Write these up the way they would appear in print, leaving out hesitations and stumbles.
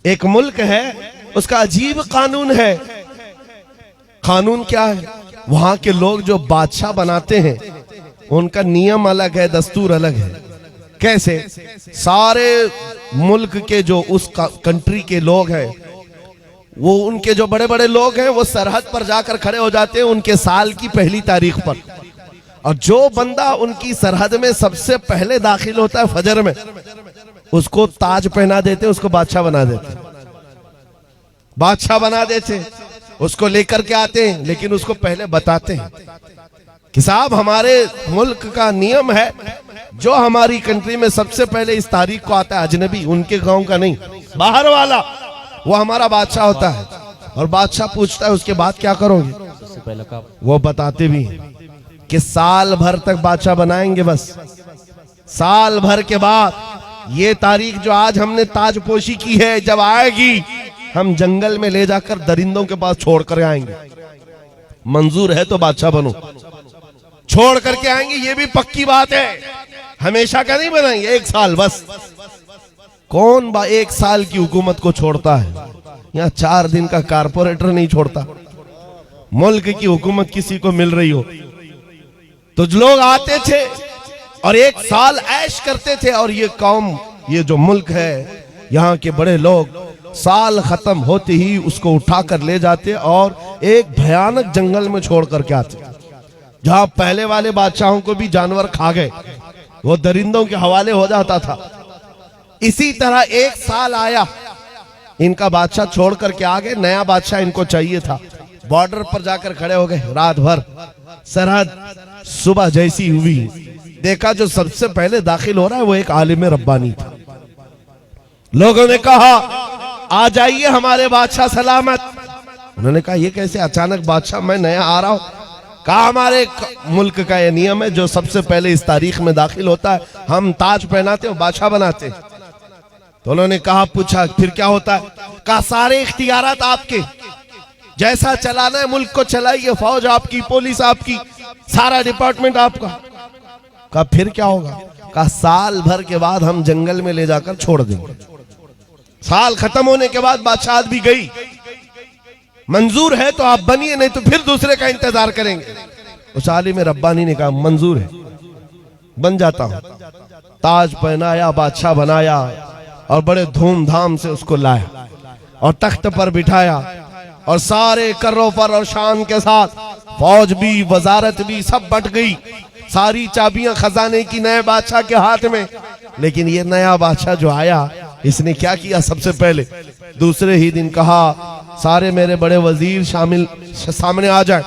एक मुल्क है, उसका अजीब कानून है। कानून क्या है? वहां के लोग जो बादशाह बनाते हैं उनका नियम अलग है, दस्तूर अलग है। कैसे? सारे मुल्क के जो उस कंट्री के लोग हैं, वो उनके जो बड़े बड़े लोग हैं, वो सरहद पर जाकर खड़े हो जाते हैं उनके साल की पहली तारीख पर। और जो बंदा उनकी सरहद में सबसे पहले दाखिल होता है फजर में, उसको ताज पहना देते, उसको बादशाह बना देते। बादशाह बना देते, उसको लेकर के आते हैं, लेकिन उसको पहले बताते हैं कि साहब हमारे मुल्क का नियम है, जो हमारी कंट्री में सबसे पहले इस तारीख को आता है अजनबी, उनके गांव का नहीं, बाहर वाला, वो हमारा बादशाह होता है। और बादशाह पूछता है उसके बाद क्या करोगे? सबसे पहले का वो बताते भी हैं कि साल भर तक बादशाह बनाएंगे, बस साल भर के बाद ये तारीख जो आज हमने ताजपोशी की है, जब आएगी हम जंगल में ले जाकर दरिंदों के पास छोड़ कर आएंगे। मंजूर है तो बादशाह बनो, छोड़ करके आएंगे, ये भी पक्की बात है। हमेशा का नहीं बनाएंगे, एक साल बस। कौन एक साल की हुकूमत को छोड़ता है? यहाँ 4 दिन का कारपोरेटर नहीं छोड़ता। मुल्क की हुकूमत किसी को मिल रही हो तो लोग आते थे और एक साल ऐश करते थे। और ये कौम, ये जो मुल्क है, यहाँ के बड़े लोग साल खत्म होते ही उसको उठाकर ले जाते और एक भयानक जंगल में छोड़ करके आते, जहां पहले वाले बादशाहों को भी जानवर खा गए, वो दरिंदों के हवाले हो जाता था। इसी तरह एक साल आया, इनका बादशाह छोड़ करके आ गए, नया बादशाह इनको चाहिए था। बॉर्डर पर जाकर खड़े हो गए, रात भर सरहद। सुबह जैसी हुई, देखा जो सबसे पहले दाखिल हो रहा है वो एक आलिम रब्बानी था। लोगों ने कहा आ जाइए हमारे बादशाह सलामत। उन्होंने कहा ये कैसे अचानक बादशाह, मैं नया आ रहा हूं। कहा हमारे मुल्क का ये नियम है, जो सबसे पहले इस तारीख में दाखिल होता है हम ताज पहनाते हैं, बादशाह बनाते हैं। तो उन्होंने कहा, पूछा फिर क्या होता है? कहा सारे इख्तियारात आपके, जैसा चलाना है मुल्क को चलाइए, फौज आपकी, पुलिस आपकी, सारा डिपार्टमेंट आपका। कहा फिर क्या होगा? कहा साल भर के बाद हम जंगल में ले जाकर छोड़ देंगे। साल खत्म होने के बाद बादशाह भी गई, मंजूर है तो आप बनिए, नहीं तो फिर दूसरे का इंतजार करेंगे। उस आलिम रब्बानी ने कहा मंजूर है, बन जाता हूं। ताज पहनाया, बादशाह बनाया और बड़े धूमधाम से उसको लाया और तख्त पर बिठाया और सारे कर्रों पर और शान के साथ फौज भी, वजारत भी, सब बट गई। सारी चाबियां खजाने की नए बादशाह के हाथ में। लेकिन ये नया बादशाह जो आया, इसने क्या किया? सबसे पहले दूसरे ही दिन कहा सारे मेरे बड़े वजीर सामने आ जाए।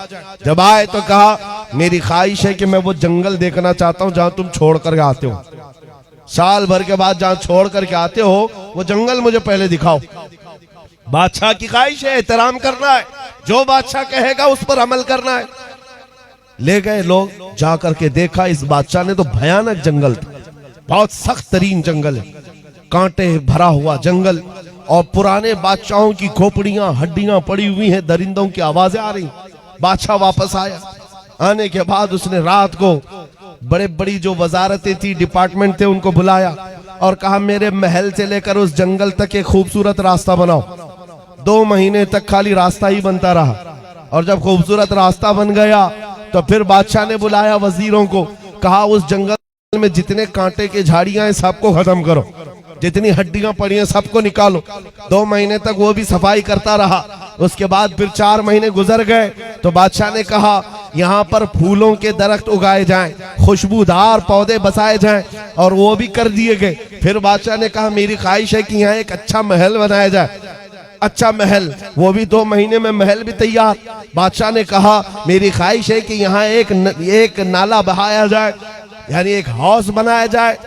जब आए तो कहा मेरी ख्वाहिश है कि मैं वो जंगल देखना चाहता हूं जहां तुम छोड़ कर आते हो। साल भर के बाद जहां छोड़ करके आते हो वो जंगल मुझे पहले दिखाओ। बादशाह की ख्वाहिश है, एहतराम करना है, जो बादशाह कहेगा उस पर अमल करना है। ले गए लोग, जा करके देखा इस बादशाह ने तो भयानक जंगल था, बहुत सख्त तरीन जंगल है, कांटे भरा हुआ जंगल, और पुराने बादशाहों की खोपड़ियां, हड्डियां पड़ी हुई हैं, दरिंदों की आवाजें आ रही। बादशाह वापस आया। आने के बाद उसने रात को बड़े बड़ी जो वजारतें थी, डिपार्टमेंट थे, उनको बुलाया और कहा मेरे महल से लेकर उस जंगल तक एक खूबसूरत रास्ता बनाओ। 2 महीने तक खाली रास्ता ही बनता रहा, और जब खूबसूरत रास्ता बन गया तो फिर बादशाह ने बुलाया वजीरों को, कहा उस जंगल में जितने कांटे के झाड़ियां हैं सबको खत्म करो, जितनी हड्डियां पड़ी हैं सबको निकालो। 2 महीने तक वो भी सफाई करता रहा। उसके बाद फिर 4 महीने गुजर गए तो बादशाह ने कहा यहाँ पर फूलों के दरख्त उगाए जाएं, खुशबूदार पौधे बसाए जाएं, और वो भी कर दिए गए। फिर बादशाह ने कहा मेरी ख्वाहिश है कि यहाँ एक अच्छा महल बनाया जाए। अच्छा महल, वो भी 2 महीने में महल भी तैयार। बादशाह ने कहा मेरी ख्वाहिश है कि यहाँ एक नाला बहाया जाए, यानी एक हाउस बनाया जाए।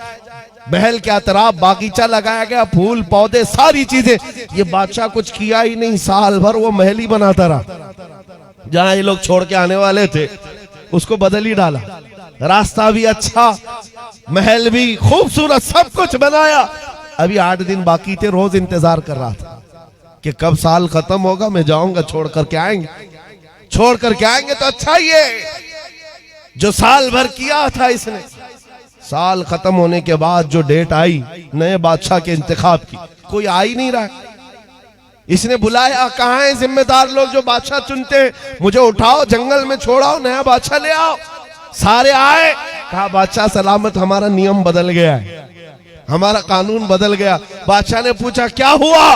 महल के अतराफ बागीचा लगाया गया, फूल पौधे सारी चीजें। ये बादशाह कुछ किया ही नहीं, साल भर वो महल ही बनाता रहा। जहां ये लोग छोड़ के आने वाले थे उसको बदल ही डाला। रास्ता भी अच्छा, महल भी खूबसूरत, सब कुछ बनाया। अभी 8 दिन बाकी थे, रोज इंतजार कर रहा था कि कब साल खत्म होगा, मैं जाऊंगा, छोड़ करके आएंगे। छोड़ करके आएंगे तो अच्छा ही है, जो साल भर किया था इसने। साल खत्म होने के बाद जो डेट आई नए बादशाह के इंतखाब की, कोई आ ही नहीं रहा। इसने बुलाया, कहाँ है जिम्मेदार लोग जो बादशाह चुनते हैं, मुझे उठाओ जंगल में छोड़ाओ, नया बादशाह ले आओ। सारे आए, कहा बादशाह सलामत, हमारा नियम बदल गया है, हमारा कानून बदल गया। बादशाह ने पूछा क्या हुआ?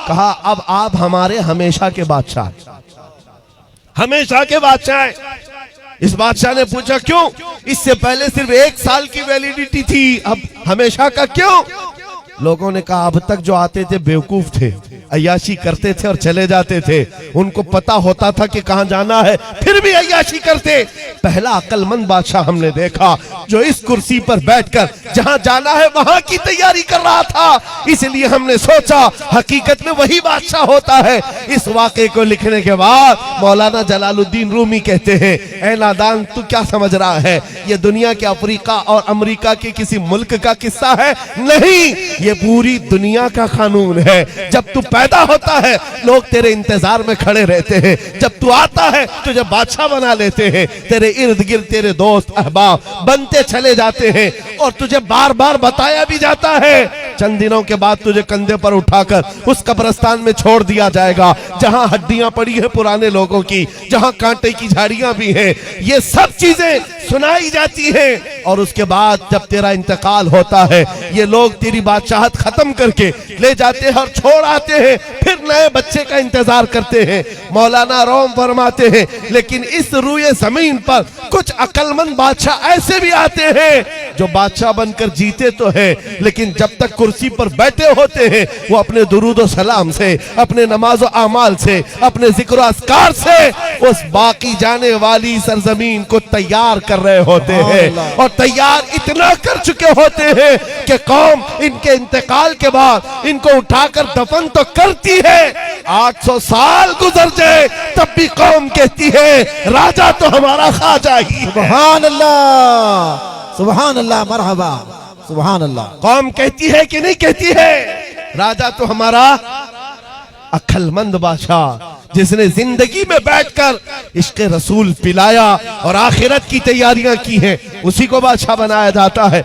कहा अब आप हमारे हमेशा के बादशाह, हमेशा के बादशाह हैं। इस बादशाह ने पूछा क्यों? इससे पहले सिर्फ 1 साल की वैलिडिटी थी, अब हमेशा का क्यों? लोगों ने कहा अब तक जो आते थे बेवकूफ थे, अय्याशी करते थे और चले जाते थे, उनको पता होता था कि कहां जाना है फिर भी अय्याशी करते। पहला अक्लमंद बादशाह हमने देखा जो इस कुर्सी पर बैठकर जहां जाना है वहां की तैयारी कर रहा था। इसलिए हमने सोचा हकीकत में वही बादशाह होता है। इस वाक़े को लिखने के बाद मौलाना जलालुद्दीन रूमी कहते हैं, ऐ नादान तू क्या समझ रहा है, ये दुनिया के अफ्रीका और अमेरिका के किसी मुल्क का किस्सा है? नहीं, ये पूरी दुनिया का कानून है। जब तू पैदा होता है लोग तेरे इंतजार में खड़े रहते हैं, जब तू आता है तुझे बादशाह बना लेते हैं, तेरे इर्द गिर्द तेरे दोस्त अहबाब बनते चले जाते हैं और तुझे बार बार बताया भी जाता है चंद दिनों के बाद तुझे कंधे पर उठाकर उस कब्रिस्तान में छोड़ दिया जाएगा जहां हड्डियां पड़ी हैं पुराने लोगों की, जहां कांटे की झाड़ियां भी हैं। ये सब चीजें सुनाई जाती हैं और उसके बाद जब तेरा इंतकाल होता है ये लोग तेरी बादशाहत खत्म करके ले जाते हैं और छोड़ आते हैं, फिर नए बच्चे का इंतजार करते हैं। मौलाना रोम फरमाते हैं लेकिन इस रूए जमीन पर कुछ अक्लमंद बादशाह ऐसे भी आते हैं जो बादशाह बनकर जीते तो है लेकिन जब तक कुर्सी पर बैठे होते हैं वो अपने दुरूद सलाम से, अपने नमाज आमाल से, अपने जिक्र अस्कार से उस बाकी जाने वाली सरजमीन को तैयार कर रहे होते हैं और तैयार इतना कर चुके होते हैं कि कौम इनके इंतकाल के बाद इनको उठाकर दफन तो करती है, 800 साल गुजर जाए तब भी कौम कहती है राजा तो हमारा ख्वाजा ही। सुभान अल्लाह, सुभान अल्लाह, मरहबा, सुभान अल्लाह। कौम कहती है कि नहीं कहती है? राजा तो हमारा अक्लमंद बादशाह जिसने जिंदगी में बैठकर इश्क़ रसूल पिलाया और आखिरत की तैयारियां की हैं उसी को बादशाह बनाया जाता है।